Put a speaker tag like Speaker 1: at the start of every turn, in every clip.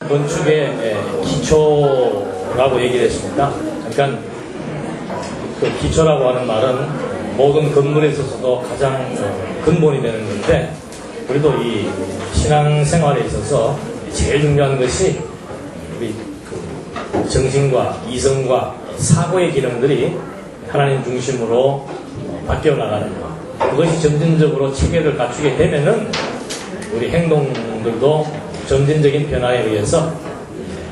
Speaker 1: 건축의 기초라고 얘기를 했습니다. 그러니까 그 기초라고 하는 말은 모든 건물에 있어서도 가장 근본이 되는 건데, 우리도 이 신앙생활에 있어서 제일 중요한 것이 우리 그 정신과 이성과 사고의 기능들이 하나님 중심으로 바뀌어 나가는 것. 그것이 점진적으로 체계를 갖추게 되면은 우리 행동들도 점진적인 변화에 의해서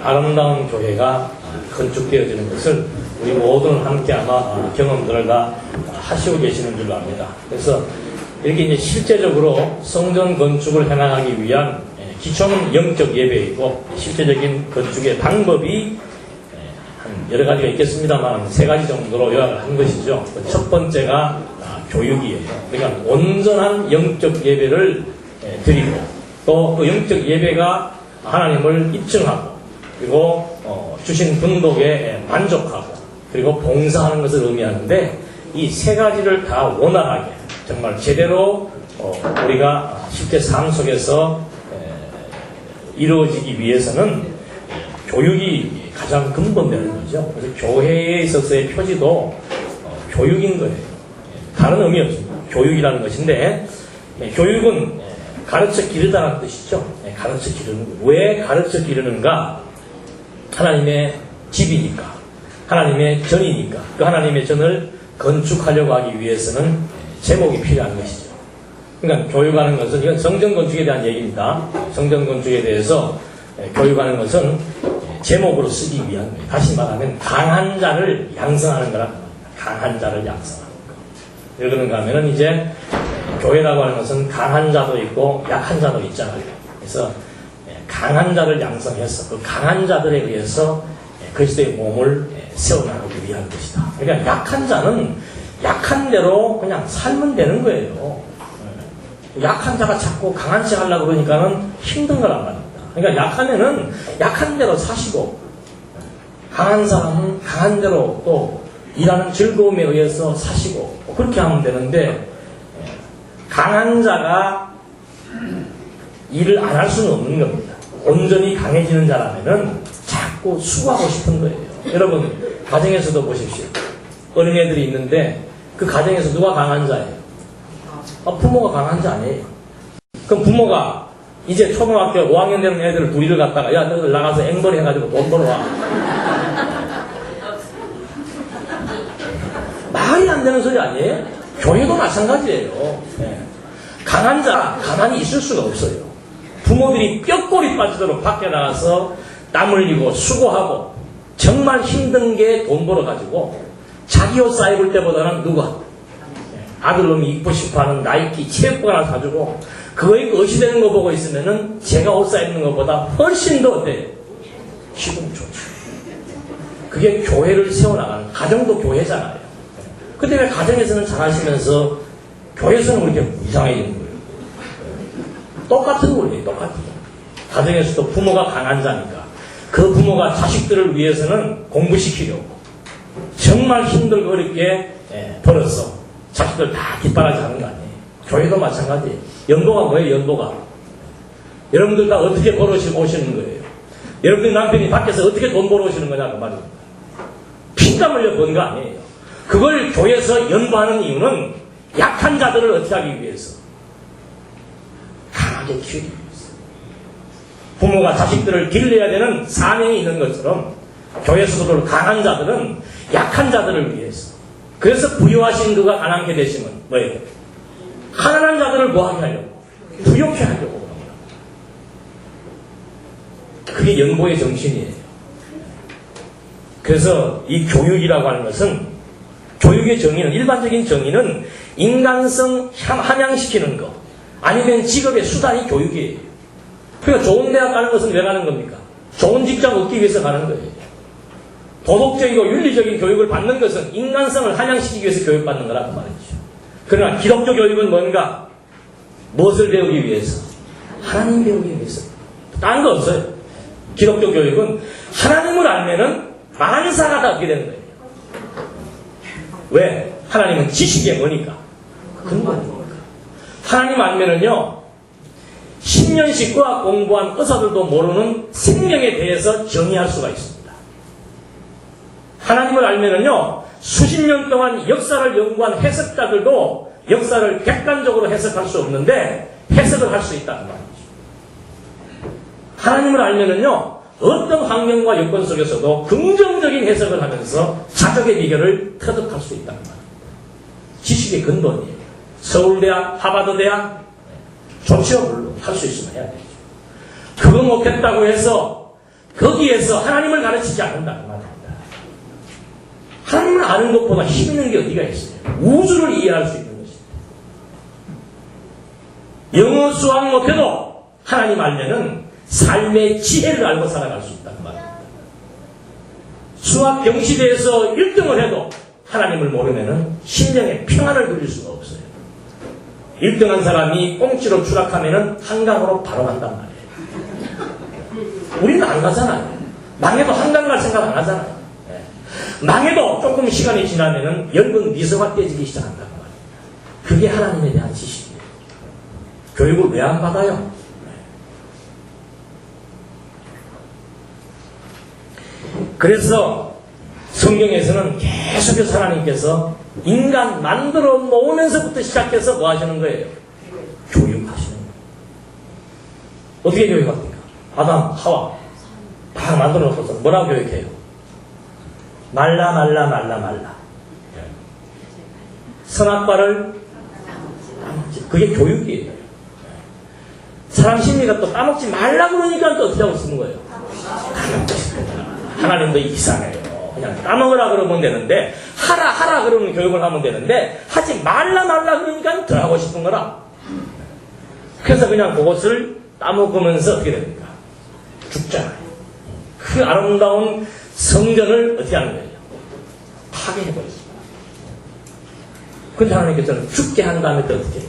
Speaker 1: 아름다운 교회가 건축되어지는 것을 우리 모두는 함께 아마 경험들을 다 하시고 계시는 줄로 압니다. 그래서 이렇게 이제 실제적으로 성전 건축을 해나가기 위한 기초는 영적 예배이고, 실제적인 건축의 방법이 여러 가지가 있겠습니다만 3가지 정도로 요약을 한 것이죠. 첫 번째가 교육이에요. 그러니까 온전한 영적 예배를 드리고, 또 그 영적 예배가 하나님을 입증하고, 그리고 주신 분독에 만족하고, 그리고 봉사하는 것을 의미하는데, 이 3가지를 다 원활하게 정말 제대로 우리가 실제 삶 속에서 이루어지기 위해서는 교육이 가장 근본되는 거죠. 그래서 교회에 있어서의 표지도 교육인 거예요. 다른 의미 없습니다. 교육이라는 것인데, 교육은 가르쳐 기르다는 뜻이죠. 가르쳐 기르는 거. 왜 가르쳐 기르는가? 하나님의 집이니까, 하나님의 전이니까, 그 하나님의 전을 건축하려고 하기 위해서는 제목이 필요한 것이죠. 그러니까 교육하는 것은, 이건 성전 건축에 대한 얘기입니다. 성전 건축에 대해서 교육하는 것은 제목으로 쓰기 위한 거예요. 다시 말하면 강한 자를 양성하는 거란 말입니다. 강한 자를 양성하는 거. 왜 그런가 하면은 이제 교회라고 하는 것은 강한 자도 있고 약한 자도 있잖아요. 그래서 강한 자를 양성해서 그 강한 자들에 의해서 그리스도의 몸을 세워나가기 위한 것이다. 그러니까 약한 자는 약한 대로 그냥 살면 되는 거예요. 약한 자가 자꾸 강한 척 하려고 그러니까는 힘든 거란 말입니다. 그러니까 약하면은 약한 대로 사시고, 강한 사람은 강한 대로 또 일하는 즐거움에 의해서 사시고, 그렇게 하면 되는데, 강한 자가 일을 안 할 수는 없는 겁니다. 온전히 강해지는 자라면은 자꾸 수고하고 싶은 거예요. 여러분, 가정에서도 보십시오. 어린애들이 있는데 그 가정에서 누가 강한 자예요? 부모가 강한 자 아니에요. 그럼 부모가 이제 초등학교 5학년 되는 애들을 둘이를 갖다가, 야, 너희들 나가서 앵벌이 해가지고 돈 벌어와. 말이 안 되는 소리 아니에요? 교회도 마찬가지예요. 강한 자 가만히 있을 수가 없어요. 부모들이 뼈골이 빠지도록 밖에 나가서 땀 흘리고 수고하고 정말 힘든 게 돈 벌어가지고 자기 옷 사입을 때보다는 누가 아들놈이 입고 싶어하는 나이키 체육복 하나 사주고 그거에 어시되는 거 보고 있으면은 제가 옷 사입는 것보다 훨씬 더 어때요? 기분 좋죠. 그게 교회를 세워나가는, 가정도 교회잖아요. 근데 왜 가정에서는 잘하시면서 교회에서는 그렇게 이상해지는 거예요? 똑같은 거예요. 똑같은 거. 가정에서도 부모가 강한 자니까 그 부모가 자식들을 위해서는 공부시키려고 정말 힘들고 어렵게 벌어서 자식들 다 뒷바라지 하는 거 아니에요. 교회도 마찬가지예요. 연보가 뭐예요? 연보가. 여러분들 다 어떻게 벌어오시는 거예요? 여러분들 남편이 밖에서 어떻게 돈 벌어오시는 거냐 그 말입니다. 피땀 흘려 번 거 아니에요. 그걸 교회에서 연보하는 이유는 약한 자들을 어떻게 하기 위해서? 강하게 키우기 위해서. 부모가 자식들을 길러야 되는 사명이 있는 것처럼 교회에서도 강한 자들은 약한 자들을 위해서. 그래서 부유하신 그가 가난케 되시면 뭐예요? 가난한 자들을 뭐하게 하려고? 부욕해 하려고. 그게 연보의 정신이에요. 그래서 이 교육이라고 하는 것은, 교육의 정의는, 일반적인 정의는 인간성 함양시키는 거, 아니면 직업의 수단이 교육이에요. 그러니까 좋은 대학 가는 것은 왜 가는 겁니까? 좋은 직장 얻기 위해서 가는 거예요. 도덕적이고 윤리적인 교육을 받는 것은 인간성을 함양시키기 위해서 교육받는 거라고 말이죠. 그러나 기독교 교육은 뭔가? 무엇을 배우기 위해서? 하나님 배우기 위해서. 딴 거 없어요. 기독교 교육은 하나님을 알면은 만사가 다 얻게 되는 거예요. 왜? 하나님은 지식의 뭐니까? 근본이니까. 하나님 알면은요, 10년씩 의학 공부한 의사들도 모르는 생명에 대해서 정의할 수가 있습니다. 하나님을 알면은요, 수십 년 동안 역사를 연구한 해석자들도 역사를 객관적으로 해석할 수 없는데 해석을 할 수 있다는 말이죠. 하나님을 알면은요, 어떤 환경과 여건 속에서도 긍정적인 해석을 하면서 자족의 비결을 터득할 수 있다는 말이에요. 지식의 근본이에요. 서울대학, 하버드대학, 좋지요, 물론. 할 수 있으면 해야 되죠. 그거 못했다고 해서 거기에서 하나님을 가르치지 않는다는 말입니다. 하나님을 아는 것보다 힘있는 게 어디가 있어요? 우주를 이해할 수 있는 것입니다. 영어 수학 못해도 하나님 알면은 삶의 지혜를 알고 살아갈 수 있다는 말입니다. 수학 경시대에서 1등을 해도 하나님을 모르면은 심령의 평안을 누릴 수가 없어요. 1등한 사람이 꽁치로 추락하면은 한강으로 바로 간단 말이에요. 우리는 안 가잖아요. 망해도 한강 갈 생각 안 하잖아요. 네. 망해도 조금 시간이 지나면은 엷은 미소가 떼지기 시작한단 말이에요. 그게 하나님에 대한 지식이에요. 교육을 왜 안 받아요? 그래서 성경에서는 계속해서 하나님께서 인간 만들어 놓으면서부터 시작해서 뭐 하시는 거예요? 교육하시는 거예요. 어떻게 교육합니까? 아담, 하와 다 만들어 놓고서 뭐라고 교육해요? 말라. 선악과를 따먹지. 그게 교육이에요. 사람 심리가 또 따먹지 말라 그러니까 또 어떻게 하고 쓰는 거예요? 따먹고 싶다. 하나님도 이상해요. 그냥 따먹으라 그러면 되는데 하라 그러면 교육을 하면 되는데 하지 말라 그러니까 더 하고 싶은 거라. 그래서 그냥 그것을 따먹으면서 어떻게 됩니까? 죽잖아요. 그 아름다운 성전을 어떻게 하는 거예요? 파괴해버렸습니다. 근데 하나님께서는 죽게 한 다음에 또 어떻게 해요?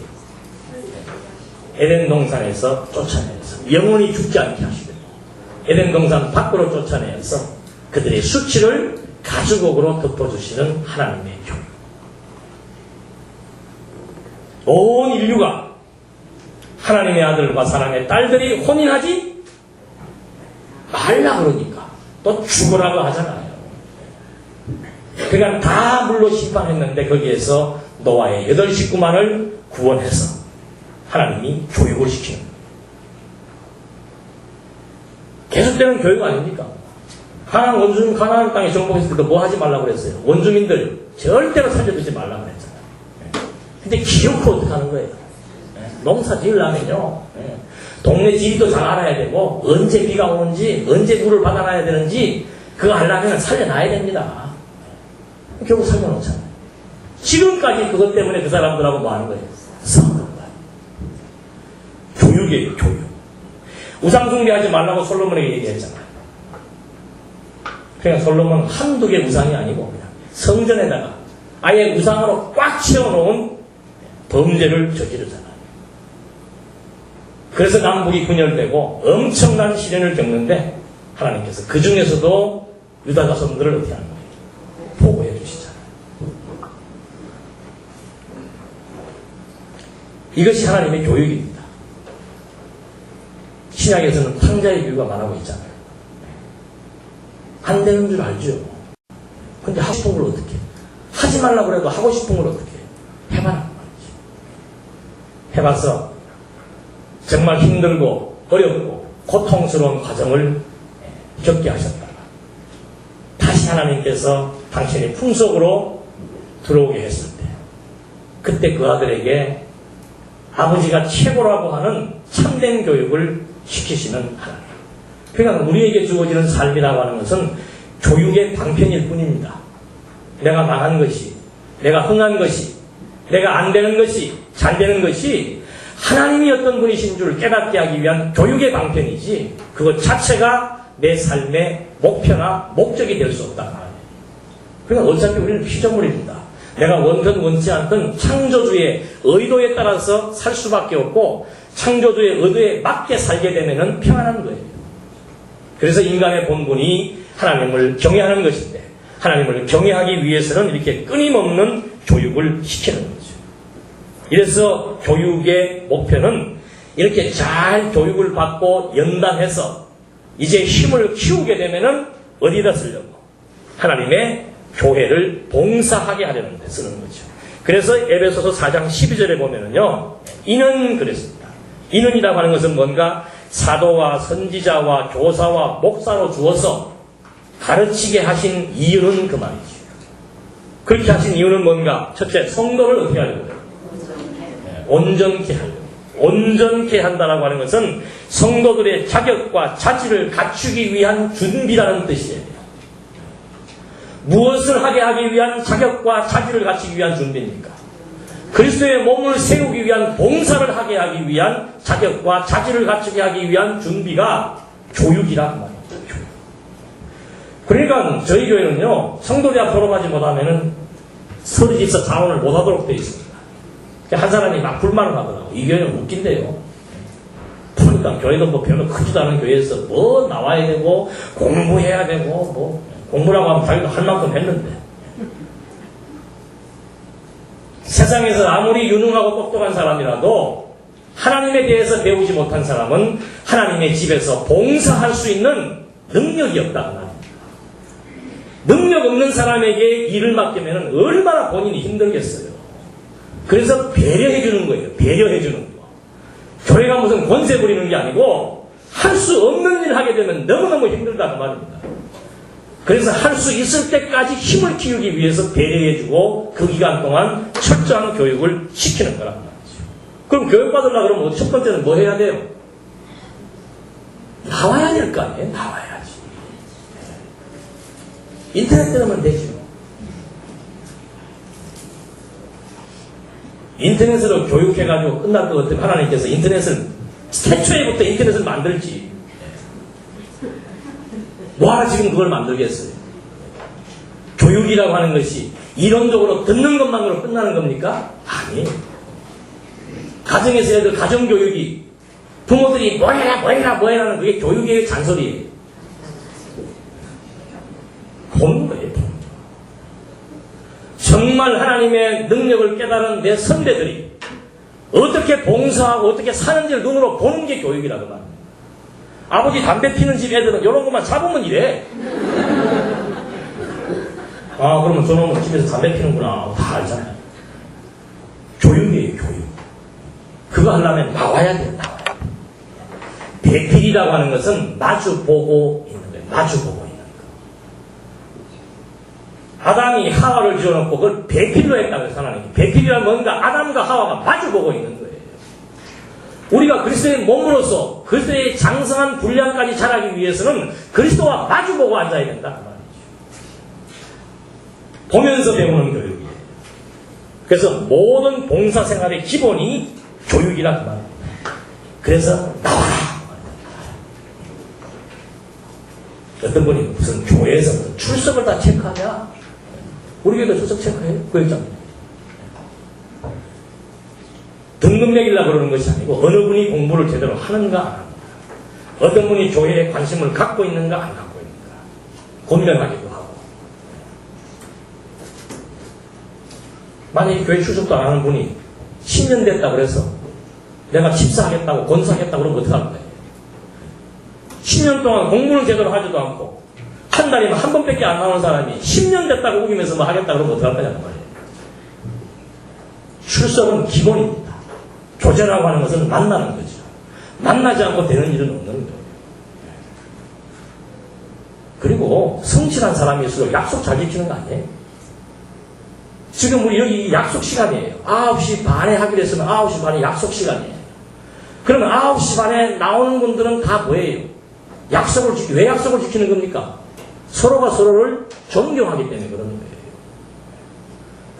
Speaker 1: 에덴 동산에서 쫓아내서 영원히 죽지 않게 하시고 에덴 동산 밖으로 쫓아내서 그들의 수치를 가죽옥으로 덮어주시는 하나님의 교육. 온 인류가 하나님의 아들과 사랑의 딸들이 혼인하지 말라 그러니까 또 죽으라고 하잖아요. 그러니까 다 물로 심판했는데 거기에서 노아의 8 식구만을 구원해서 하나님이 교육을 시키는 거예요. 계속되는 교육 아닙니까? 가나안 땅에 정복했을 때도 뭐 하지 말라고 그랬어요? 원주민들 절대로 살려두지 말라고 그랬잖아요. 근데 기어코 어떻게 하는 거예요? 농사 지으려면요, 동네 지리도 잘 알아야 되고 언제 비가 오는지 언제 물을 받아놔야 되는지 그거 하려면 살려놔야 됩니다. 결국 살려놓잖아요. 지금까지 그것 때문에 그 사람들하고 뭐 하는 거예요? 싸우는 거예요. 교육이에요, 교육. 우상 숭배하지 말라고 솔로몬에게 얘기했잖아요. 그냥 솔로몬은 한두 개 우상이 아니고 그냥 성전에다가 아예 우상으로 꽉 채워놓은 범죄를 저지르잖아요. 그래서 남북이 분열되고 엄청난 시련을 겪는데 하나님께서 그 중에서도 유다 자손들을 어떻게 하는 거예요? 보호해 주시잖아요. 이것이 하나님의 교육입니다. 신약에서는 탕자의 교육가 말하고 있잖아요. 안 되는 줄 알죠. 근데 하고 싶은 걸 어떻게 해? 하지 말라고 그래도 하고 싶은 걸 어떻게 해? 해봐라 말이지. 해봐서 정말 힘들고 어렵고 고통스러운 과정을 겪게 하셨다가 다시 하나님께서 당신의 품속으로 들어오게 했을 때 그때 그 아들에게 아버지가 최고라고 하는 참된 교육을 시키시는 하나님. 그러니까 우리에게 주어지는 삶이라고 하는 것은 교육의 방편일 뿐입니다. 내가 망한 것이, 내가 흥한 것이, 내가 안 되는 것이, 잘 되는 것이 하나님이 어떤 분이신 줄 깨닫게 하기 위한 교육의 방편이지 그것 자체가 내 삶의 목표나 목적이 될 수 없다. 그러니까 어차피 우리는 피조물입니다. 내가 원든 원치 않든 창조주의 의도에 따라서 살 수밖에 없고 창조주의 의도에 맞게 살게 되면 평안한 거예요. 그래서 인간의 본분이 하나님을 경외하는 것인데 하나님을 경외하기 위해서는 이렇게 끊임없는 교육을 시키는 거죠. 이래서 교육의 목표는 이렇게 잘 교육을 받고 연단해서 이제 힘을 키우게 되면은 어디다 쓰려고? 하나님의 교회를 봉사하게 하려는 데 쓰는 거죠. 그래서 에베소서 4장 12절에 보면은요, 이는 그랬습니다. 이는이라고 하는 것은 뭔가 사도와 선지자와 교사와 목사로 주어서 가르치게 하신 이유는 그 말이죠. 그렇게 하신 이유는 뭔가? 첫째, 성도를 어떻게 하려고요? 온전케 하려고. 온전케 한다라고 하는 것은 성도들의 자격과 자질을 갖추기 위한 준비라는 뜻이에요. 무엇을 하게 하기 위한 자격과 자질을 갖추기 위한 준비입니까? 그리스도의 몸을 세우기 위한 봉사를 하게 하기 위한 자격과 자질을 갖추게 하기 위한 준비가 교육이란 말이에요. 그러니까 저희 교회는요, 성도대학 졸업하지 못하면은 서리 집사 자원을 못하도록 되어 있습니다. 한 사람이 막 불만을 하더라고. 이 교회는 웃긴데요. 그러니까 교회도 뭐 별로 크지도 않은 교회에서 뭐 나와야 되고 공부해야 되고 뭐 공부라고 하면 자기도 할 만큼 했는데 세상에서 아무리 유능하고 똑똑한 사람이라도 하나님에 대해서 배우지 못한 사람은 하나님의 집에서 봉사할 수 있는 능력이 없다고 합니다. 능력 없는 사람에게 일을 맡기면 얼마나 본인이 힘들겠어요. 그래서 배려해 주는 거예요. 배려해 주는 거. 교회가 무슨 권세 부리는 게 아니고 할 수 없는 일을 하게 되면 너무너무 힘들다고 말입니다. 그래서 할 수 있을 때까지 힘을 키우기 위해서 배려해 주고 그 기간 동안 철저한 교육을 시키는 거란 말이죠. 그럼 교육받으려고 그러면 첫 번째는 뭐 해야 돼요? 나와야 될 거 아니에요? 나와야지. 인터넷 들으면 되죠. 인터넷으로 교육해가지고 끝날 것 같으면 하나님께서 인터넷을 태초에부터 인터넷을 만들지 뭐하러 지금 그걸 만들겠어요? 교육이라고 하는 것이 이론적으로 듣는 것만으로 끝나는 겁니까? 아니에요. 가정에서 애들 가정교육이 부모들이 뭐해라는 그게 교육의 잔소리예요. 보는 거예요. 정말 하나님의 능력을 깨달은 내 선배들이 어떻게 봉사하고 어떻게 사는지를 눈으로 보는 게 교육이라고 말합니다. 아버지 담배 피는 집 애들은 이런 것만 잡으면 이래. 아, 그러면 저놈은 집에서 담배 피는구나. 다 알잖아요. 교육이에요, 교육. 그거 하려면 나와야 돼요, 나와야 돼. 배필이라고 하는 것은 마주보고 있는 거예요. 마주보고 있는 거. 아담이 하와를 지어놓고 그걸 배필로 했다고 해서 하나님이. 배필이란 뭔가 아담과 하와가 마주보고 있는 거예요. 우리가 그리스도의 몸으로서 그리스도의 장성한 분량까지 자라기 위해서는 그리스도와 마주보고 앉아야 된다. 그 말이죠. 보면서 배우는 교육이에요. 그래서 모든 봉사생활의 기본이 교육이란 말입니다. 그래서 나와라. 어떤 분이 무슨 교회에서 출석을 다 체크하냐? 우리 교회도 출석 체크해요. 교육장. 등급 매기려고 그러는 것이 아니고 어느 분이 공부를 제대로 하는가 안 하는가, 어떤 분이 교회에 관심을 갖고 있는가 안 갖고 있는가 분명하기도 하고. 만약에 교회 출석도 안 하는 분이 10년 됐다고 그래서 내가 집사하겠다고 권사하겠다고 그러면 어떡할 거예요? 10년 동안 공부는 제대로 하지도 않고 한 달이면 한 번밖에 안 나오는 사람이 10년 됐다고 우기면서 뭐 하겠다고 그러면 어떡할 거냐는 말이에요. 출석은 기본입니다. 교제라고 하는 것은 만나는 거죠. 만나지 않고 되는 일은 없는 거예요. 그리고 성실한 사람일수록 약속 잘 지키는 거 아니에요? 지금 우리 여기 약속 시간이에요. 9시 반에 하기로 했으면 9시 반이 약속 시간이에요. 그러면 9시 반에 나오는 분들은 다 뭐예요? 왜 약속을 지키는 겁니까? 서로가 서로를 존경하기 때문에 그러는 거예요.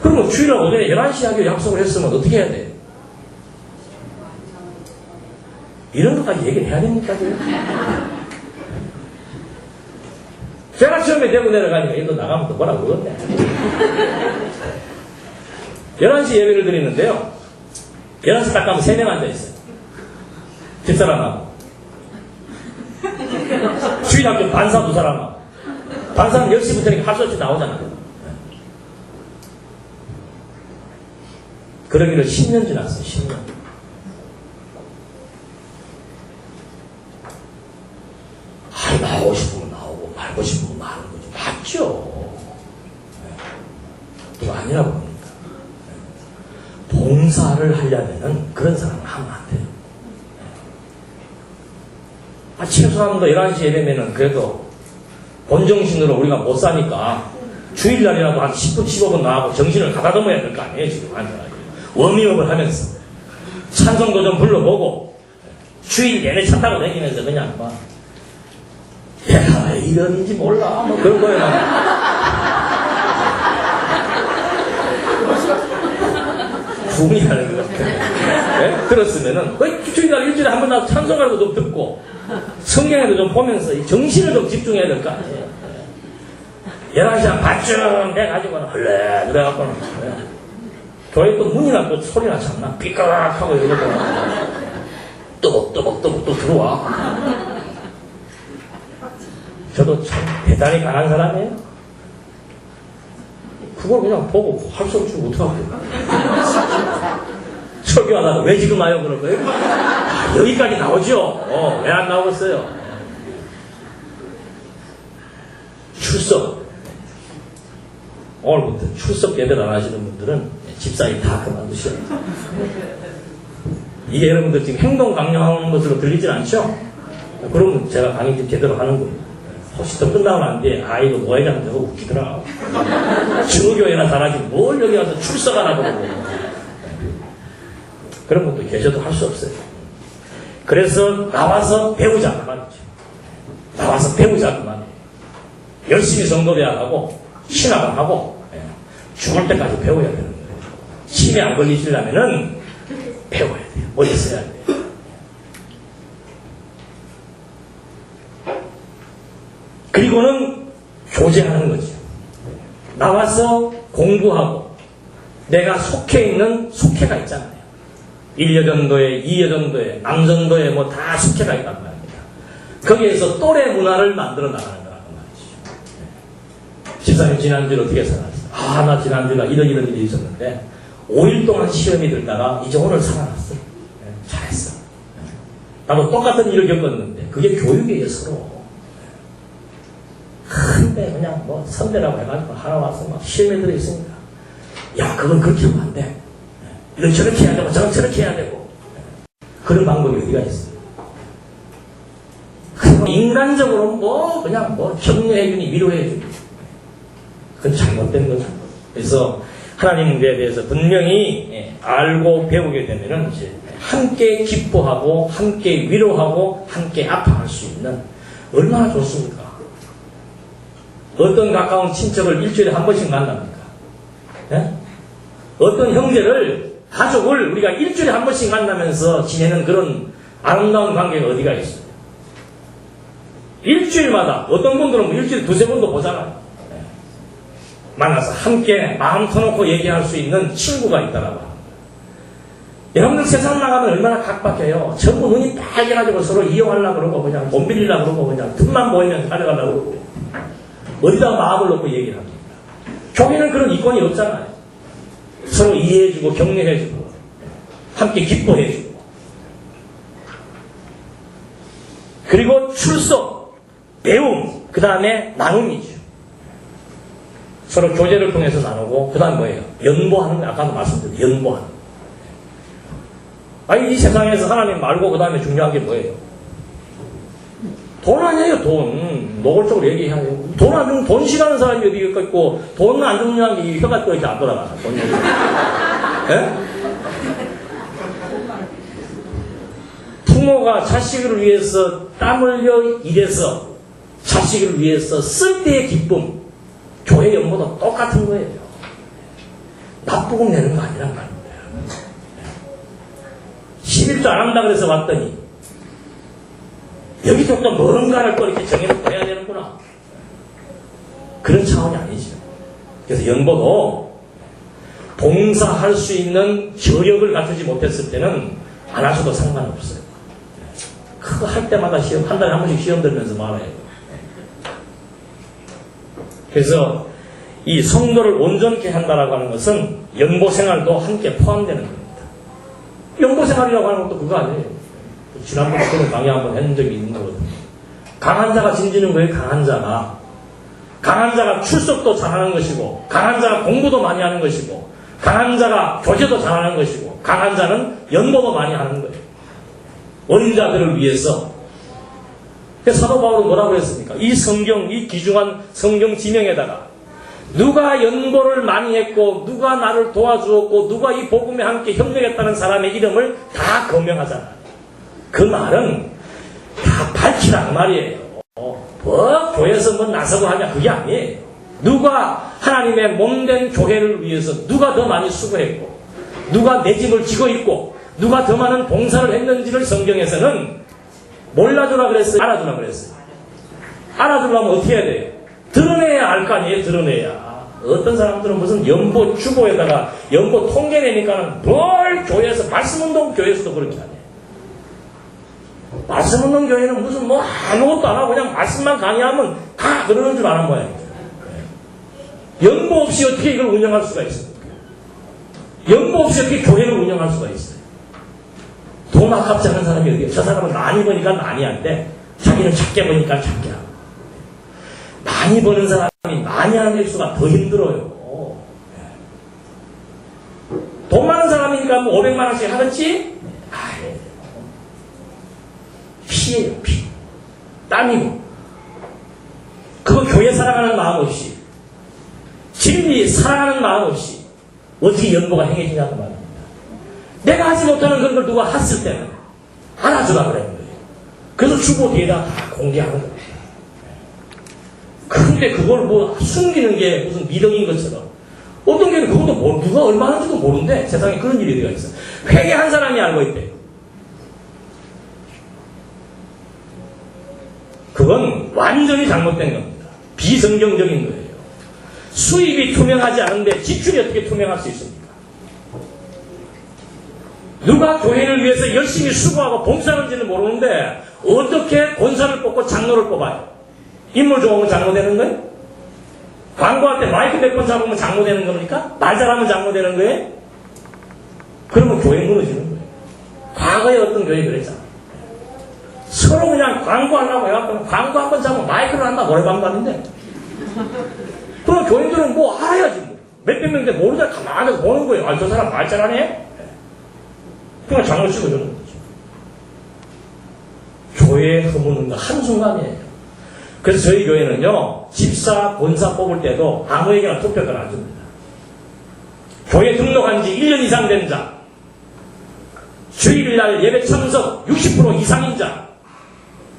Speaker 1: 그러면 주일날 오전에 11시 하기로 약속을 했으면 어떻게 해야 돼요? 이런 것까지 얘기를 해야 됩니까? 제가 처음에 대구 내려가니까 얘도 나가면 또 뭐라고 그러네. 11시 예배를 드리는데요. 11시 딱 가면 3명 앉아있어요. 집사람하고. 주일학교 반사 2사람하고. 반사는 10시부터니까 할 수 없이 나오잖아요. 그러기를 10년 지났어요. 10년. 나오고 싶으면 나오고 말고 싶으면 마는 거지. 맞죠? 그거 아니라고 합니다. 봉사를 하려면은 그런 사람은 하면 안 돼요. 최소한 11시 예배면은 그래도 본정신으로 우리가 못 사니까 주일날이라도 한 10분, 15분 나가고 정신을 가다듬어야 될 거 아니에요, 지금. 워밍업을 하면서. 찬송도 좀 불러보고, 주일 내내 차 타고 다니면서 그냥 막, 야, 이런지 몰라. 뭐 그런 거에 구분이 하는 것 같아요. 네? 들었으면은, 주일날 일주일에 한 번 나와서 찬송가라도 좀 듣고, 성경에도 좀 보면서 이 정신을 좀 집중해야 될 거 아니에요. 11시 한 반쯤 돼가지고는 헐레 그래갖고는 교회 또 문이나 또 소리나 참나 삐까락하고 이러고 또벅또벅 또 들어와. 저도 참 대단히 강한 사람이에요. 그걸 그냥 보고 할 수 없이 못하고 설교하다가 왜 지금 와요 그런 거예요? 여기까지 나오죠. 왜 안 나오겠어요? 출석. 오늘부터 출석 예배를 안 하시는 분들은 집사님 다 그만두셔야 돼요. 이게 여러분들 지금 행동 강요하는 것으로 들리진 않죠? 그러면 제가 강의 좀 제대로 하는 거예요. 혹시 더 끝나고 난 뒤에 이거 노회장 저거 웃기더라. 중교회나 잘하지 뭘 여기 와서 출석하나 그러고. 그런 것도 계셔도 할 수 없어요. 그래서 나와서 배우자 그 말이죠. 나와서 배우자 그 말이에요. 열심히 성도대학하고 신학을 하고 죽을 때까지 배워야 되는 거예요. 치매 안 걸리시려면은 배워야 돼요. 머리 써야 돼요. 그리고는 교제하는 거죠. 나와서 공부하고 내가 속해 있는 속해가 있잖아요. 1여전도에 2여전도에 남전도에 뭐 다 속해가 있단 말입니다. 거기에서 또래 문화를 만들어 나가는 거라고 말이죠. 집사님 지난주에 어떻게 살았어요? 나 지난주에 이런 일이 있었는데 5일 동안 시험이 들다가 이제 오늘 살아났어. 잘했어. 나도 똑같은 일을 겪었는데 그게 교육이에요 서로. 근데 그냥 뭐 선배라고 해가지고 하나 와서 막 시험에 들어있습니다. 야 그건 그렇게 하면 안 돼. 이런 저렇게 해야 되고 저런 저렇게 해야 되고 그런 방법이 어디가 있어요? 인간적으로 뭐 그냥 뭐 격려해주니 위로해주니 그건 잘못된 거죠. 그래서 하나님 문제에 대해서 분명히 알고 배우게 되면은 이제 함께 기뻐하고 함께 위로하고 함께 아파할 수 있는 얼마나 좋습니까? 어떤 가까운 친척을 일주일에 한 번씩 만납니까? 네? 어떤 형제를 가족을 우리가 일주일에 한 번씩 만나면서 지내는 그런 아름다운 관계가 어디가 있어요? 일주일마다 어떤 분들은 뭐 일주일에 두세 번도 보잖아요. 네. 만나서 함께 마음 터놓고 얘기할 수 있는 친구가 있다라고 합니다. 여러분들 세상 나가면 얼마나 각박해요. 전부 눈이 빨개가지고 서로 이용하려고 그러고 그냥 돈 빌리려고 그러고 그냥 틈만 보이면 가져가려고 그러고 어디다 마음을 놓고 얘기를 합니다. 교회는 그런 이권이 없잖아요. 서로 이해해주고 격려해주고 함께 기뻐해주고 그리고 출석, 배움, 그 다음에 나눔이죠. 서로 교제를 통해서 나누고 그 다음 뭐예요? 연보하는 거 아까도 말씀드렸죠. 연보하는 거. 이 세상에서 하나님 말고 그 다음에 중요한 게 뭐예요? 돈 아니에요, 돈. 노골적으로 얘기해야 돼요. 돈 안 주면 돈 싫어하는 사람이 어디 있고, 돈 안 주는 게 혀가 또 이렇게 안 돌아가요. 돈 얘기. 예? 부모가 자식을 위해서 땀 흘려 일해서 자식을 위해서 쓸 때의 기쁨, 교회 연보도 똑같은 거예요. 나쁘고 내는 거 아니란 말입니다. 11조 안 한다 그래서 왔더니 여기 조금 뭔가를 또 이렇게 정해놓고 해야 되는구나. 그런 차원이 아니죠. 그래서 연보도 봉사할 수 있는 저력을 갖추지 못했을 때는 안 하셔도 상관없어요. 그거 할 때마다 시험, 한 달에 한 번씩 시험 들면서 말아요. 그래서 이 성도를 온전케 한다라고 하는 것은 연보 생활도 함께 포함되는 겁니다. 연보 생활이라고 하는 것도 그거 아니에요. 지난번에 그런 강의 한번 했는 적이 있는 거거든요. 강한 자가 짐지는 거예요. 강한 자가. 강한 자가 출석도 잘하는 것이고, 강한 자가 공부도 많이 하는 것이고, 강한 자가 교제도 잘하는 것이고, 강한 자는 연보도 많이 하는 거예요. 어린 자들을 위해서. 사도 바울은 뭐라고 했습니까? 이 성경, 이 귀중한 성경 지명에다가 누가 연보를 많이 했고, 누가 나를 도와주었고, 누가 이 복음에 함께 협력했다는 사람의 이름을 다 거명하잖아. 그 말은 다 밝히라는 말이에요. 교회에서 뭐 나서고 하냐, 그게 아니에요. 누가 하나님의 몸된 교회를 위해서 누가 더 많이 수고했고, 누가 내 집을 지고 있고, 누가 더 많은 봉사를 했는지를 성경에서는 몰라주라 그랬어요? 알아주라 그랬어요? 알아주려면 어떻게 해야 돼요? 드러내야 알 거 아니에요? 드러내야. 어떤 사람들은 무슨 연보 주보에다가 연보 통계 내니까는 뭘 교회에서, 말씀운동 교회에서도 그런 게 아니에요. 말씀운동 교회는 무슨 뭐 아무것도 안 하고 그냥 말씀만 강의하면 다 그러는 줄 아는 모양이에요. 연보 없이 어떻게 이걸 운영할 수가 있습니까? 연보 없이 어떻게 교회를 운영할 수가 있어요? 돈 아깝지 않은 사람이 어디에요? 저 사람은 많이 버니까 많이 한데 자기는 작게 버니까 작게 하고. 많이 버는 사람이 많이 하는 일수가 더 힘들어요. 돈 많은 사람이니까 뭐 500만 원씩 하겠지? 피해요, 피. 땀이고. 그거 교회 사랑하는 마음 없이, 진리 사랑하는 마음 없이 어떻게 연보가 행해지냐는 말입니다. 내가 하지 못하는 그런 걸 누가 했을 때는 알아주라 그러는 거예요. 그래서 주보 뒤에다 다 공개하는 거예요. 그런데 그걸 뭐 숨기는 게 무슨 미덕인 것처럼, 어떤 게는 그것도 누가 얼마 하는지도 모르는데 세상에 그런 일이 어디가 있어. 회개한 사람이 알고 있대요. 그건 완전히 잘못된 겁니다. 비성경적인 거예요. 수입이 투명하지 않은데 지출이 어떻게 투명할 수 있습니까? 누가 교회를 위해서 열심히 수고하고 봉사하는지는 모르는데 어떻게 권사를 뽑고 장로를 뽑아요? 인물 좋으면 장로 되는 거예요? 광고할 때 마이크 100번 잡으면 장로 되는 겁니까? 말 잘하면 장로 되는 거예요? 그러면 교회 무너지는 거예요. 과거에 어떤 교회 그랬잖아. 서로 그냥 광고하려고 해갖고 광고 한 번 잡으면 마이크를 한다 노래방반인데, 그럼 교인들은 뭐 알아야지 뭐. 몇백 명인데 모르다 가만히 보는 거예요. 아, 저 사람 말 잘하네? 그냥 장로 찍어주는 거죠. 교회에 허무는 거 한순간이에요. 그래서 저희 교회는요, 집사, 권사 뽑을 때도 아무에게나 투표권 안 줍니다. 교회 등록한 지 1년 이상 된 자, 주일날 예배 참석 60% 이상인 자,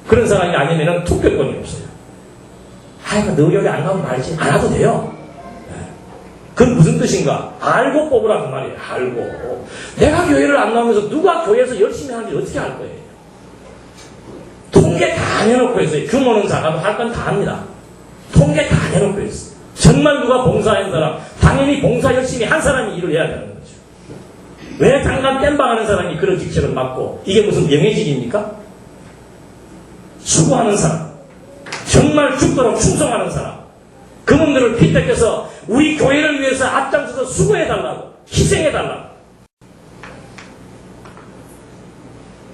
Speaker 1: 그런 사람이 아니면은 투표권이 없어요. 아이고, 너 교회 안 가면 말지. 안 와도 돼요. 그건 무슨 뜻인가? 알고 뽑으라 그 말이에요. 알고. 내가 교회를 안 나오면서 누가 교회에서 열심히 하는지 어떻게 알 거예요? 통계 다 내놓고 있어요. 규모는 작아도 할 건 다 합니다. 통계 다 내놓고 있어요. 정말 누가 봉사한 사람, 당연히 봉사 열심히 한 사람이 일을 해야 되는 거죠. 왜 잠깐 땜방하는 사람이 그런 직책을 맡고, 이게 무슨 명예직입니까? 수고하는 사람, 정말 죽도록 충성하는 사람, 그분들을 핏대껴서 우리 교회를 위해서 앞장서서 수고해달라고, 희생해달라고.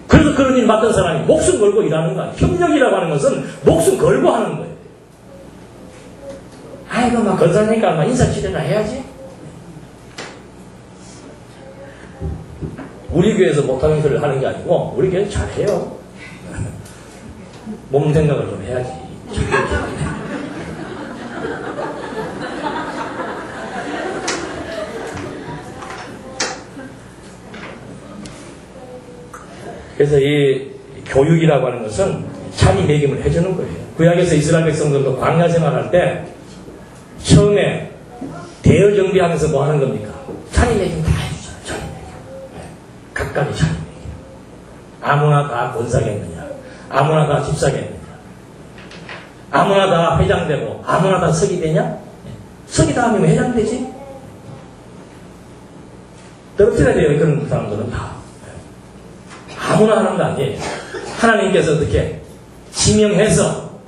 Speaker 1: 그래서 그런 일 맡은 사람이 목숨 걸고 일하는 거야. 협력이라고 하는 것은 목숨 걸고 하는 거예요. 아이고, 막 건사니까 막 인사치레나 해야지. 우리 교회에서 못하는 소리를 하는 게 아니고, 우리 교회는 잘해요. 몸 생각을 좀 해야지. 그래서 이 교육이라고 하는 것은 자리매김을 해주는 거예요. 구약에서 이스라엘 백성들도 광야 생활할 때 처음에 대여 정비하면서 뭐 하는 겁니까? 자리매김 다 해주잖아요. 자리매김. 각각의 자리매김. 아무나 다 권사겠느냐? 아무나 다 집사겠느냐? 아무나 다 회장되고 아무나 다 석이 되냐? 석이 다 하면 회장 되지? 떨어뜨려야 돼요. 그런 사람들은 다. 아무나 하는 거 아니에요. 하나님께서 어떻게 지명해서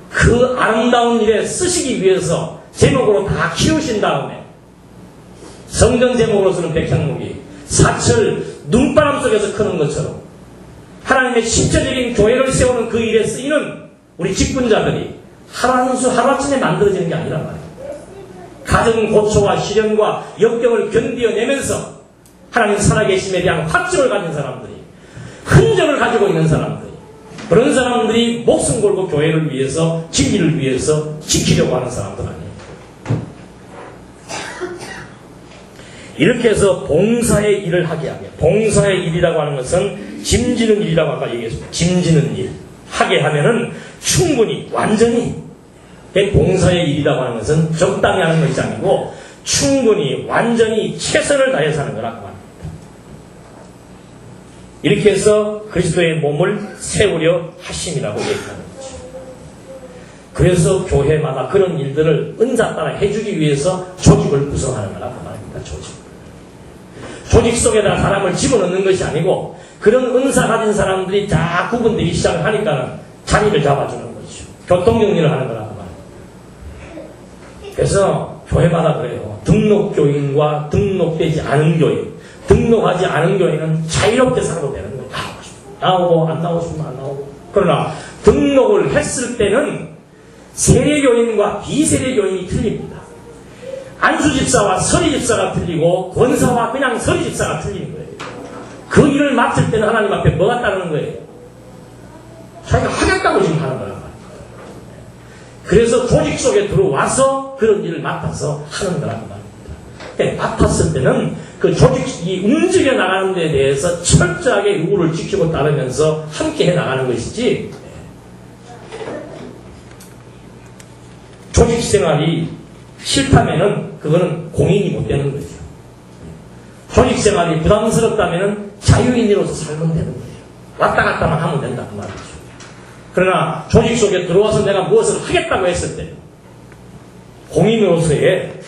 Speaker 1: 그 아름다운 일에 쓰시기 위해서 제목으로 다 키우신 다음에 성전 제목으로 쓰는 백향목이 사철 눈바람 속에서 크는 것처럼 하나님의 신체적인 교회를 세우는 그 일에 쓰이는 우리 직분자들이 하루아침에 만들어지는 게 아니란 말이에요. 가정 고초와 시련과 역경을 견뎌내면서 하나님 살아계심에 대한 확증을 가진 사람들이, 흔적을 가지고 있는 사람들이, 그런 사람들이 목숨 걸고 교회를 위해서, 진리를 위해서 지키려고 하는 사람들 아니에요. 이렇게 해서 봉사의 일을 하게 하게. 봉사의 일이라고 하는 것은 짐지는 일이라고 아까 얘기했습니다. 짐지는 일. 하게 하면은 충분히, 완전히, 봉사의 일이라고 하는 것은 적당히 하는 것이 아니고 충분히, 완전히 최선을 다해서 하는 거라고 합니다. 이렇게 해서 그리스도의 몸을 세우려 하심이라고 얘기하는 거죠. 그래서 교회마다 그런 일들을 은사 따라 해주기 위해서 조직을 구성하는 거라고 말합니다. 조직 속에다 사람을 집어넣는 것이 아니고 그런 은사 가진 사람들이 다 구분되기 시작을 하니까는 자리를 잡아주는 거죠. 교통정리를 하는 거라고 말합니다. 그래서 교회마다 그래요. 등록교인과 등록되지 않은 교인, 등록하지 않은 교인은 자유롭게 살아도 되는 거예요. 나오고 안 나오고 싶으면 안 나오고. 그러나 등록을 했을 때는 세례교인과 비세례교인이 틀립니다. 안수집사와 서리집사가 틀리고 권사와 그냥 서리집사가 틀리는 거예요. 그 일을 맡을 때는 하나님 앞에 뭐가 따르는 거예요? 자기가 하겠다고 지금 하는 거란 말이에요. 그래서 조직 속에 들어와서 그런 일을 맡아서 하는 거란 말입니다. 맡았을 때는 그 조직이 움직여 나가는 데 대해서 철저하게 룰을 지키고 따르면서 함께 해 나가는 것이지, 조직 생활이 싫다면은 그거는 공인이 못 되는 거죠. 조직 생활이 부담스럽다면은 자유인으로서 살면 되는 거예요. 왔다 갔다만 하면 된다 그 말이죠. 그러나 조직 속에 들어와서 내가 무엇을 하겠다고 했을 때 공인으로서의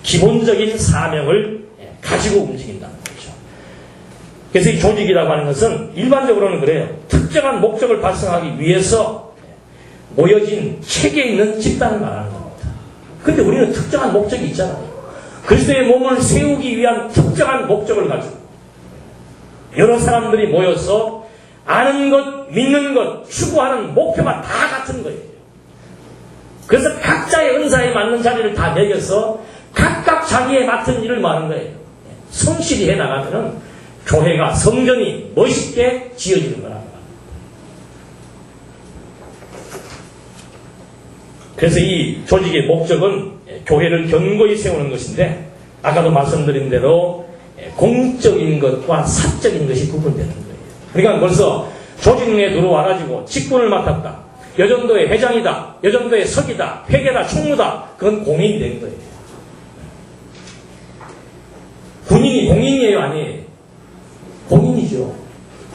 Speaker 1: 기본적인 사명을 가지고 움직인다는 거죠. 그래서 이 조직이라고 하는 것은 일반적으로는 그래요. 특정한 목적을 달성하기 위해서 모여진 체계에 있는 집단을 말하는 겁니다. 그런데 우리는 특정한 목적이 있잖아요. 그리스도의 몸을 세우기 위한 특정한 목적을 가지고 여러 사람들이 모여서 아는 것, 믿는 것, 추구하는 목표가 다 같은 거예요. 그래서 각자의 은사에 맞는 자리를 다 매겨서 각각 자기에 맡은 일을 하는 거예요. 성실히 해나가면은 교회가, 성전이 멋있게 지어지는 거랍니다. 그래서 이 조직의 목적은 교회를 견고히 세우는 것인데, 아까도 말씀드린 대로 공적인 것과 사적인 것이 구분되는 거예요. 그러니까 벌써 조직 내에 들어와가지고 직분을 맡았다, 여전도의 회장이다, 여전도의 서기다, 회계다, 총무다, 그건 공인이 된 거예요. 군인이 공인이에요, 아니에요? 공인이죠.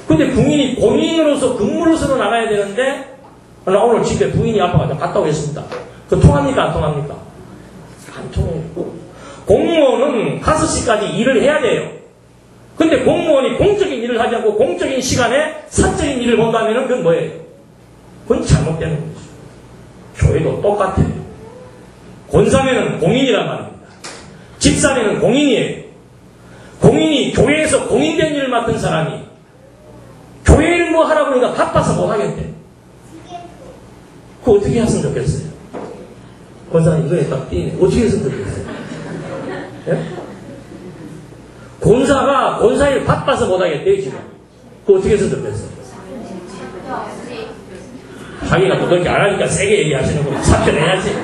Speaker 1: 근데 군인이 공인으로서 근무로서는 나가야 되는데, 나 오늘 집에 부인이 아파가지고 갔다 오겠습니다. 그 통합니까, 안 통합니까? 안 통해요. 공무원은 5시까지 일을 해야 돼요. 근데 공무원이 공적인 일을 하지 않고 공적인 시간에 사적인 일을 본다면 그건 뭐예요? 그건 잘못되는 거죠. 교회도 똑같아요. 권사면은 공인이란 말입니다. 집사면은 공인이에요. 공인이 교회에서 공인된 일을 맡은 사람이 교회를 뭐 하라고 하니까 바빠서 못 하겠대. 그거 어떻게 했으면 좋겠어요? 권사님 이거에 딱 띄네. 어떻게 했으면 좋겠어요? 예? 권사가 권사일 바빠서 못 하겠대요, 지금. 그거 어떻게 했으면 좋겠어요? 자기가 또 그렇게 안 하니까 세게 얘기하시는 거 사표내야지.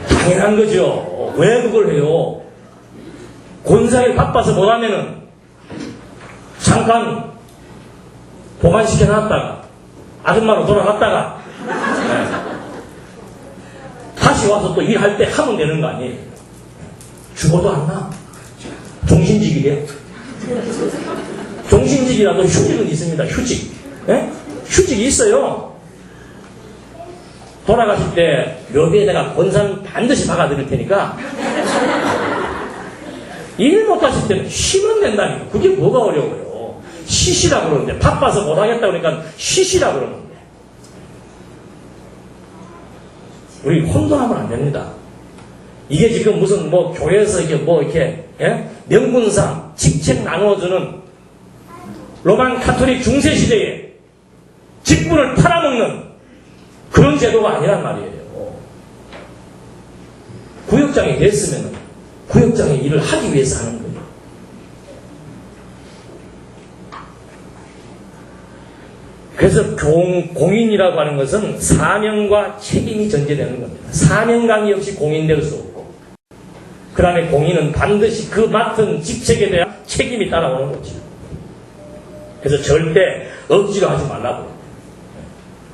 Speaker 1: 당연한 거죠. 왜 그걸 해요? 권사일 바빠서 못 하면은 잠깐 보관시켜 놨다가 아줌마로 돌아갔다가 다시 와서 또 일할 때 하면 되는 거 아니에요? 죽어도 안 나. 종신직이래요. 종신직이라도 휴직은 있습니다. 휴직. 예? 휴직이 있어요. 돌아가실 때 묘비에 내가 권산 반드시 박아드릴 테니까 일 못하실 때는 쉬면 된다니까. 그게 뭐가 어려워요. 쉬시라고 그러는데, 바빠서 못하겠다 그러니까 쉬시라고 그러는데. 우리 혼돈하면 안 됩니다. 이게 지금 무슨 뭐 교회에서 이게 뭐 이렇게 명분상 직책 나누어주는 로만 카톨릭 중세 시대에 직분을 팔아먹는 그런 제도가 아니란 말이에요. 구역장이 됐으면 구역장의 일을 하기 위해서 하는 거예요. 그래서 공인이라고 하는 것은 사명과 책임이 전제되는 겁니다. 사명감이 없이 공인될 수 없고, 그 다음에 공인은 반드시 그 맡은 직책에 대한 책임이 따라오는 거죠. 그래서 절대 억지로 하지 말라고.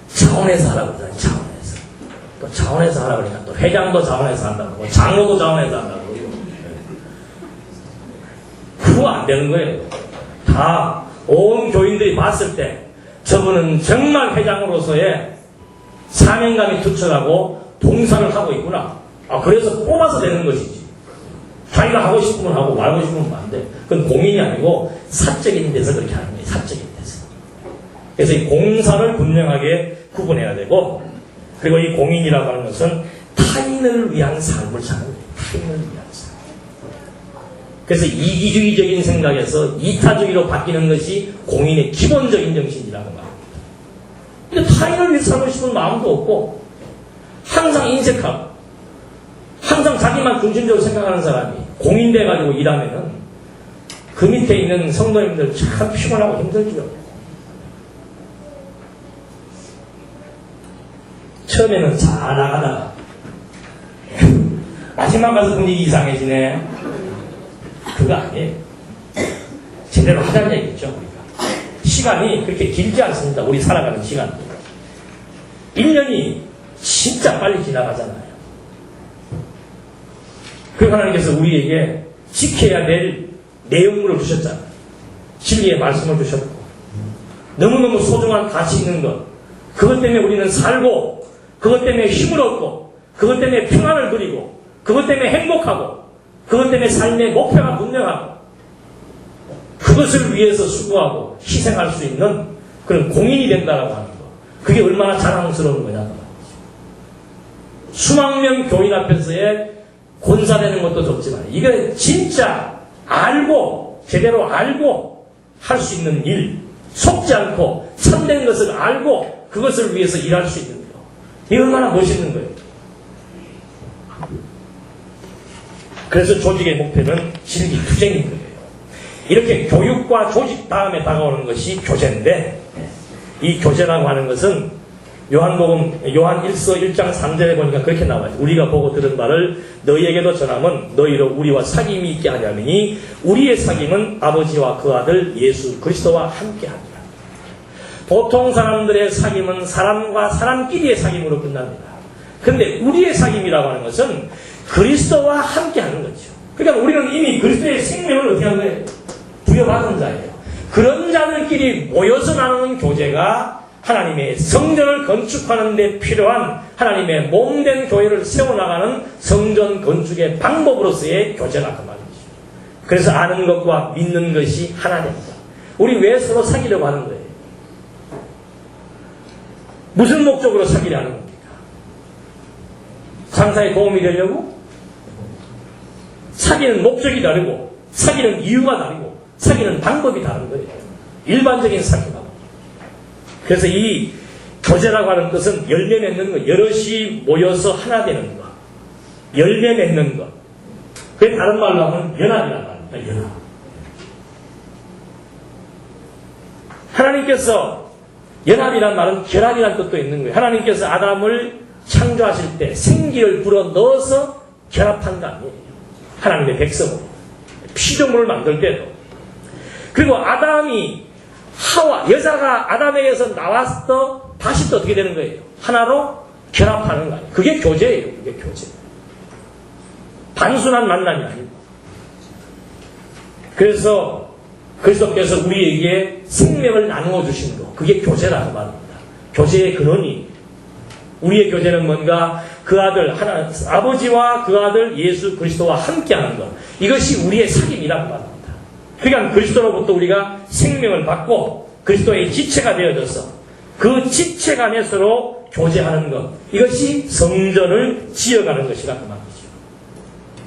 Speaker 1: 차원에서 하라고 그러잖아요. 차원에서. 또 차원에서 하라고 그러니까 또 회장도 차원에서 한다고, 장로도 차원에서 한다고. 그거 안 되는 거예요. 다 온 교인들이 봤을 때 저분은 정말 회장으로서의 사명감이 투철하고 봉사를 하고 있구나. 그래서 뽑아서 되는 것이지. 자기가 하고 싶으면 하고 말고 싶으면 안 돼. 그건 공인이 아니고 사적인 데서 그렇게 하는 거예요. 사적인 데서. 그래서 이 공사를 분명하게 구분해야 되고, 그리고 이 공인이라고 하는 것은 타인을 위한 삶을 사는 거예요. 타인을 위한 삶. 그래서 이기주의적인 생각에서 이타주의로 바뀌는 것이 공인의 기본적인 정신이라는 거예요. 근데 타인을 위해 살고 싶은 마음도 없고, 항상 인색하고, 항상 자기만 중심적으로 생각하는 사람이 공인돼가지고 일하면은 그 밑에 있는 성도님들 참 피곤하고 힘들죠. 처음에는 잘 나가다가 마지막 가서 분위기 이상해지네. 그거 아니에요. 제대로 하자는 얘기죠. 우리가. 시간이 그렇게 길지 않습니다. 우리 살아가는 시간. 1년이 진짜 빨리 지나가잖아요. 그 하나님께서 우리에게 지켜야 될 내용물을 주셨잖아요. 진리의 말씀을 주셨고, 너무너무 소중한 가치 있는 것, 그것 때문에 우리는 살고, 그것 때문에 힘을 얻고, 그것 때문에 평안을 누리고, 그것 때문에 행복하고, 그것 때문에 삶의 목표가 분명하고, 그것을 위해서 수고하고 희생할 수 있는 그런 공인이 된다라고 하는 거. 그게 얼마나 자랑스러운 거냐. 수만 명 교인 앞에서의 권사되는 것도 좋지만, 이거 진짜 알고, 제대로 알고 할 수 있는 일, 속지 않고 참된 것을 알고 그것을 위해서 일할 수 있는 거. 이게 얼마나 멋있는 거예요. 그래서 조직의 목표는 진리투쟁인 거예요. 이렇게 교육과 조직 다음에 다가오는 것이 교제인데, 이 교제라고 하는 것은 요한 1서 1장 3절에 보니까 그렇게 나와요. 우리가 보고 들은 바를 너희에게도 전하면 너희로 우리와 사귐이 있게 하려니 우리의 사귐은 아버지와 그 아들 예수 그리스도와 함께 하리라. 보통 사람들의 사귐은 사람과 사람끼리의 사귐으로 끝납니다. 그런데 우리의 사귐이라고 하는 것은 그리스도와 함께 하는 거죠. 그러니까 우리는 이미 그리스도의 생명을 어떻게 하는 거예요? 부여받은 자예요. 그런 자들끼리 모여서 나누는 교제가 하나님의 성전을 건축하는 데 필요한 하나님의 몸된 교회를 세워나가는 성전 건축의 방법으로서의 교제라 그 말이죠. 그래서 아는 것과 믿는 것이 하나 됩니다. 우리 왜 서로 사귀려고 하는 거예요? 무슨 목적으로 사귀려 하는 겁니까? 장사에 도움이 되려고? 사귀는 목적이 다르고, 사귀는 이유가 다르고, 사귀는 방법이 다른 거예요. 일반적인 사귀하고. 그래서 이 교제라고 하는 것은 열매 맺는 것, 여럿이 모여서 하나 되는 것, 열매 맺는 것. 그게 다른 말로 하면 연합이란 말입니다. 연합. 하나님께서 연합이란 말은 결합이라는 뜻도 있는 거예요. 하나님께서 아담을 창조하실 때 생기를 불어 넣어서 결합한 거 아니에요. 하나님의 백성으로. 피조물을 만들 때도. 그리고 아담이 여자가 아담에게서 나와서 다시 또 어떻게 되는 거예요? 하나로 결합하는 거 아니에요. 그게 교제예요. 그게 교제. 단순한 만남이 아니고. 그래서 그리스도께서 우리에게 생명을 나누어 주신 거. 그게 교제라는 말입니다. 교제의 근원이. 우리의 교제는 뭔가 그 아들, 아버지와 그 아들 예수 그리스도와 함께하는 것. 이것이 우리의 사귐이라는 말입니다. 그러니까 그리스도로부터 우리가 생명을 받고 그리스도의 지체가 되어져서 그 지체 간에 서로 교제하는 것. 이것이 성전을 지어가는 것이라는 말이죠.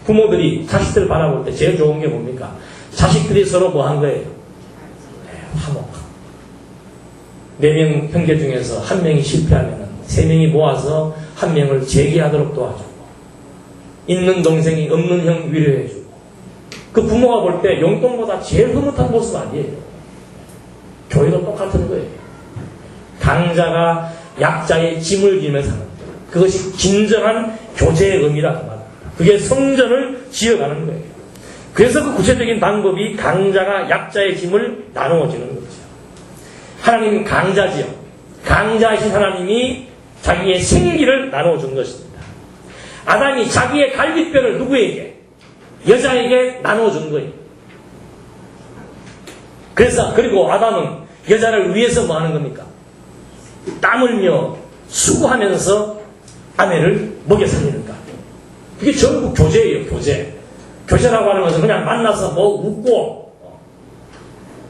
Speaker 1: 부모들이 자식들을 바라볼 때 제일 좋은 게 뭡니까? 자식들이 서로 뭐 한 거예요? 화목하고. 4명 형제 중에서 한 명이 실패하면 세 명이 모아서 한 명을 재기하도록 도와주고, 있는 동생이 없는 형 위로해주고, 그 부모가 볼 때 용돈보다 제일 흐뭇한 모습 아니에요. 교회도 똑같은 거예요. 강자가 약자의 짐을 지면서 하는 거예요. 그것이 진정한 교제의 의미라 그 말입니다. 그게 성전을 지어가는 거예요. 그래서 그 구체적인 방법이 강자가 약자의 짐을 나누어 주는 거죠. 하나님은 강자지요. 강자이신 하나님이 자기의 생기를 나누어 준 것입니다. 아담이 자기의 갈비뼈를 누구에게? 여자에게 나누어 준 거예요. 그리고 아담은 여자를 위해서 뭐 하는 겁니까? 땀 흘며 수고하면서 아내를 먹여 살리는가. 그게 전부 교제예요, 교제. 교제라고 하는 것은 그냥 만나서 뭐 웃고,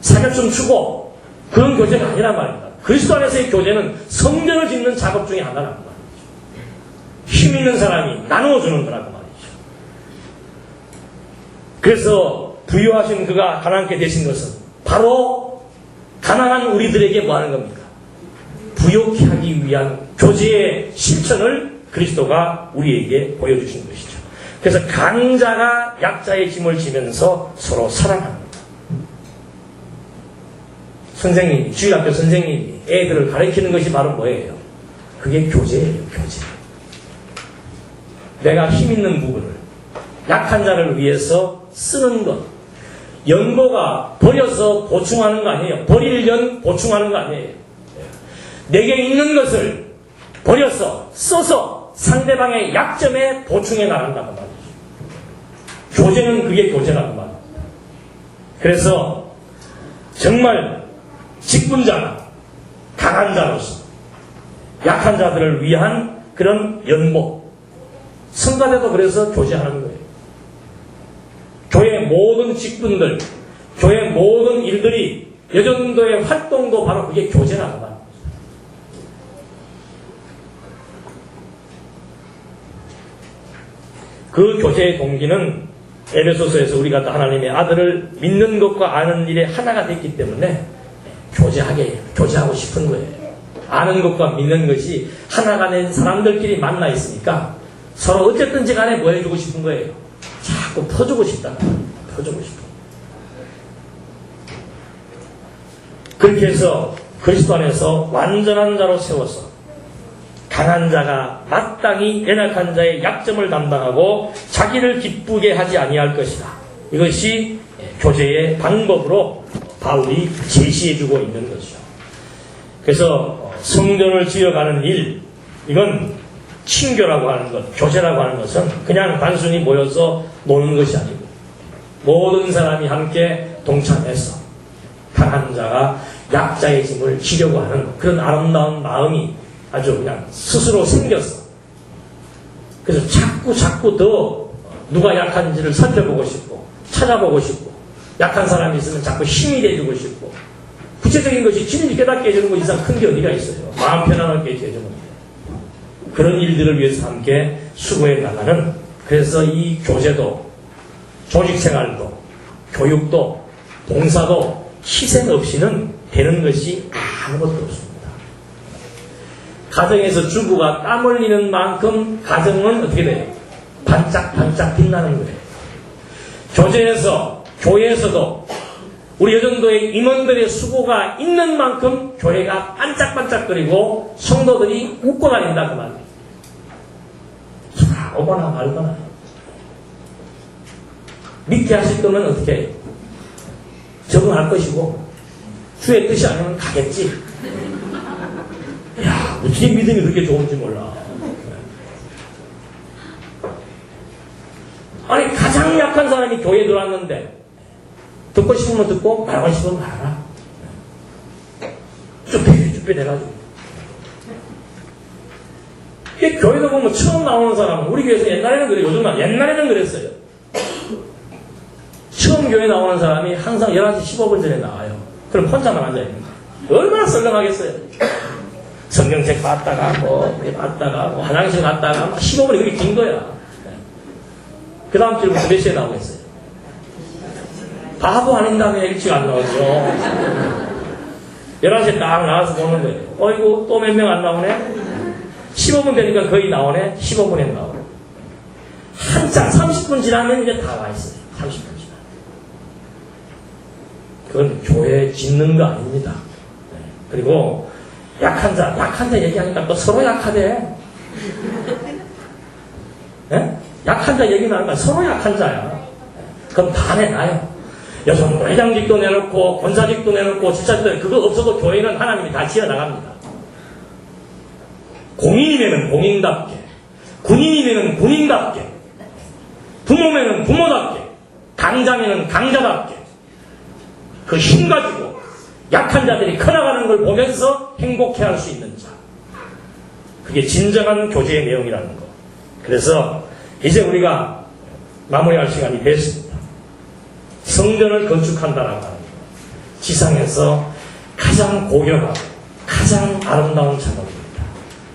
Speaker 1: 사격좀 추고, 그런 교제가 아니란 말입니다. 그리스도 안에서의 교제는 성전을 짓는 작업 중에 하나라는 말이죠. 힘 있는 사람이 나누어주는 거라고 말이죠. 그래서 부유하신 그가 가난하게 되신 것은 바로 가난한 우리들에게 뭐 하는 겁니까? 부욕케 하기 위한 교제의 실천을 그리스도가 우리에게 보여주신 것이죠. 그래서 강자가 약자의 짐을 지면서 서로 사랑합니다. 선생님이, 주일학교 선생님이 애들을 가르치는 것이 바로 뭐예요? 그게 교제예요, 교제. 내가 힘 있는 부분을 약한 자를 위해서 쓰는 것. 연고가 버려서 보충하는 거 아니에요. 버릴 연 보충하는 거 아니에요. 내게 있는 것을 버려서 써서 상대방의 약점에 보충해 나간다는 말이죠. 교제는 그게 교제라는 말입니다. 그래서 정말 직분자나 강한 자로서 약한 자들을 위한 그런 연복. 성가대도 그래서 교제하는 거예요. 교회 모든 직분들, 교회 모든 일들이 여전도의 활동도 바로 그게 교제라는 말입니다. 그 교제의 동기는 에베소서에서 우리가 하나님의 아들을 믿는 것과 아는 일에 하나가 됐기 때문에 교제하고 싶은 거예요. 아는 것과 믿는 것이 하나가 된 사람들끼리 만나 있으니까 서로 어쨌든지 간에 뭐 해주고 싶은 거예요. 자꾸 퍼주고 싶다. 퍼주고 싶어. 그렇게 해서 그리스도 안에서 완전한 자로 세워서 강한 자가 마땅히 연약한 자의 약점을 담당하고 자기를 기쁘게 하지 아니할 것이다. 이것이 교제의 방법으로 바울이 제시해주고 있는 것이죠. 그래서 성전을 지어가는 일, 이건 친교라고 하는 것, 교제라고 하는 것은 그냥 단순히 모여서 노는 것이 아니고 모든 사람이 함께 동참해서 강한 자가 약자의 짐을 지려고 하는 그런 아름다운 마음이 아주 그냥 스스로 생겼어. 그래서 자꾸 더 누가 약한지를 살펴보고 싶고 찾아보고 싶고 약한 사람이 있으면 자꾸 힘이 돼주고 싶고 구체적인 것이 진리 깨닫게 해주는 것 이상 큰 게 어디가 있어요. 마음 편안하게 해주는 게. 그런 일들을 위해서 함께 수고해 나가는, 그래서 이 교제도 조직생활도 교육도 봉사도 희생 없이는 되는 것이 아무것도 없습니다. 가정에서 주부가 땀 흘리는 만큼 가정은 어떻게 돼요? 반짝반짝 빛나는 거예요. 교제에서, 교회에서도 우리 여전도의 임원들의 수고가 있는 만큼 교회가 반짝반짝거리고 성도들이 웃고 다닌다 그 말이에요. 오거나 말거나. 믿게 하실 거면 어떻게 해요? 적응할 것이고 주의 뜻이 아니면 가겠지. 야, 어떻게 믿음이 그렇게 좋은지 몰라. 아니, 가장 약한 사람이 교회에 들어왔는데 듣고 싶으면 듣고 말하고 싶으면 말하라. 쭈뼛쭈뼛 해가지고. 이게 교회도 보면 처음 나오는 사람은 우리 교회에서 옛날에는 그래요. 요즘은 옛날에는 그랬어요. 처음 교회 나오는 사람이 항상 11시 15분 전에 나와요. 그럼 혼자만 앉아있는 거예요. 얼마나 썰렁하겠어요. 성경책 봤다가 봤다가 화장실 갔다가 15분이 그렇게 긴 거야. 그 다음 주부터 몇 시에 나오겠어요? 바보 아닌다면 일찍 안 나오죠. 11시에 딱 나와서 보는 거예요. 어이구 또 몇 명 안 나오네? 15분 되니까 거의 나오네. 15분에 나오네. 한참 30분 지나면 이제 다 와 있어요. 30분 지나면. 그건 교회 짓는 거 아닙니다. 네. 그리고 약한 자 얘기하니까 또 서로 약하대. 네? 약한 자 얘기 나니까 서로 약한 자야. 그럼 다 내놔요. 여성 회장직도 내놓고 권사직도 내놓고 집사직도 그거 없어도 교회는 하나님이 다 지어나갑니다. 공인이면 공인답게, 군인이면 군인답게, 부모면 부모답게, 강자면 강자답게 그 힘 가지고 약한 자들이 커나가는 걸 보면서 행복해할 수 있는 자. 그게 진정한 교제의 내용이라는 거. 그래서 이제 우리가 마무리할 시간이 됐습니다. 성전을 건축한다라고 하는 것. 지상에서 가장 고결하고 가장 아름다운 작업입니다.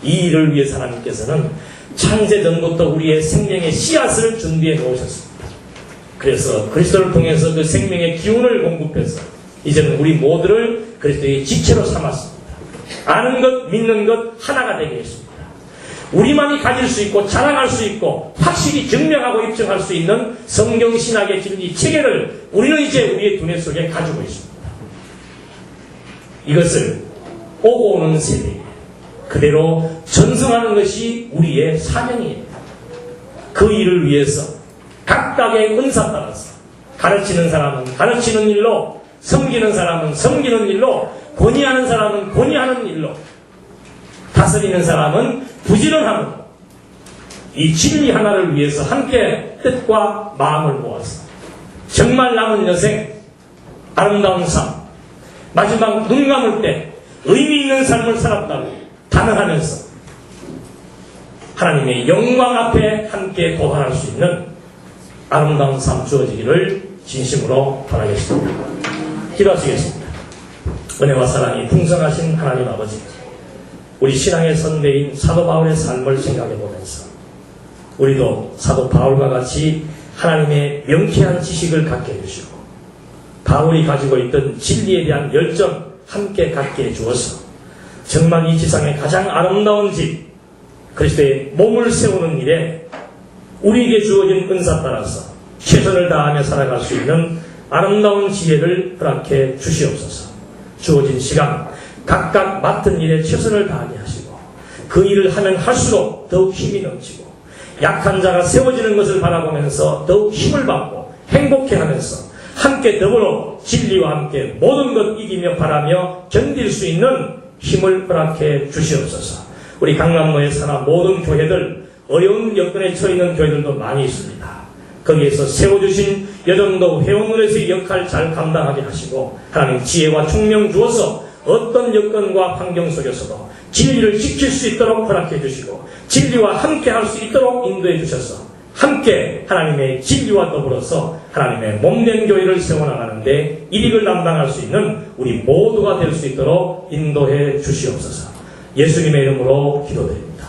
Speaker 1: 이 일을 위해서 하나님께서는 창세전부터 우리의 생명의 씨앗을 준비해 놓으셨습니다. 그래서 그리스도를 통해서 그 생명의 기운을 공급해서 이제는 우리 모두를 그리스도의 지체로 삼았습니다. 아는 것, 믿는 것 하나가 되게 했습니다. 우리만이 가질 수 있고 자랑할 수 있고 확실히 증명하고 입증할 수 있는 성경신학의 진리 체계를 우리는 이제 우리의 두뇌 속에 가지고 있습니다. 이것을 오고 오는 세대에 그대로 전승하는 것이 우리의 사명이에요. 그 일을 위해서 각각의 은사 따라서 가르치는 사람은 가르치는 일로, 섬기는 사람은 섬기는 일로, 권위하는 사람은 권위하는 일로, 다스리는 사람은 부지런함으로 이 진리 하나를 위해서 함께 뜻과 마음을 모아서 정말 남은 여생 아름다운 삶, 마지막 눈 감을 때 의미 있는 삶을 살았다고 단언하면서 하나님의 영광 앞에 함께 도달할 수 있는 아름다운 삶 주어지기를 진심으로 바라겠습니다. 기도하시겠습니다. 은혜와 사랑이 풍성하신 하나님 아버지, 우리 신앙의 선배인 사도 바울의 삶을 생각해보면서 우리도 사도 바울과 같이 하나님의 명쾌한 지식을 갖게 해주시고 바울이 가지고 있던 진리에 대한 열정 함께 갖게 해주어서 정말 이 지상의 가장 아름다운 집 그리스도의 몸을 세우는 일에 우리에게 주어진 은사 따라서 최선을 다하며 살아갈 수 있는 아름다운 지혜를 허락해 주시옵소서. 주어진 시간 각각 맡은 일에 최선을 다하게 하시고 그 일을 하면 할수록 더욱 힘이 넘치고 약한 자가 세워지는 것을 바라보면서 더욱 힘을 받고 행복해하면서 함께 더불어 진리와 함께 모든 것 이기며 바라며 견딜 수 있는 힘을 허락해 주시옵소서. 우리 강남로에 사나 모든 교회들 어려운 여건에 처해 있는 교회들도 많이 있습니다. 거기에서 세워주신 여정도 회원으로서의 역할 잘 감당하게 하시고 하나님 지혜와 총명 주어서 어떤 여건과 환경 속에서도 진리를 지킬 수 있도록 허락해 주시고 진리와 함께 할 수 있도록 인도해 주셔서 함께 하나님의 진리와 더불어서 하나님의 몸된 교회를 세워나가는데 일익을 담당할 수 있는 우리 모두가 될 수 있도록 인도해 주시옵소서. 예수님의 이름으로 기도드립니다.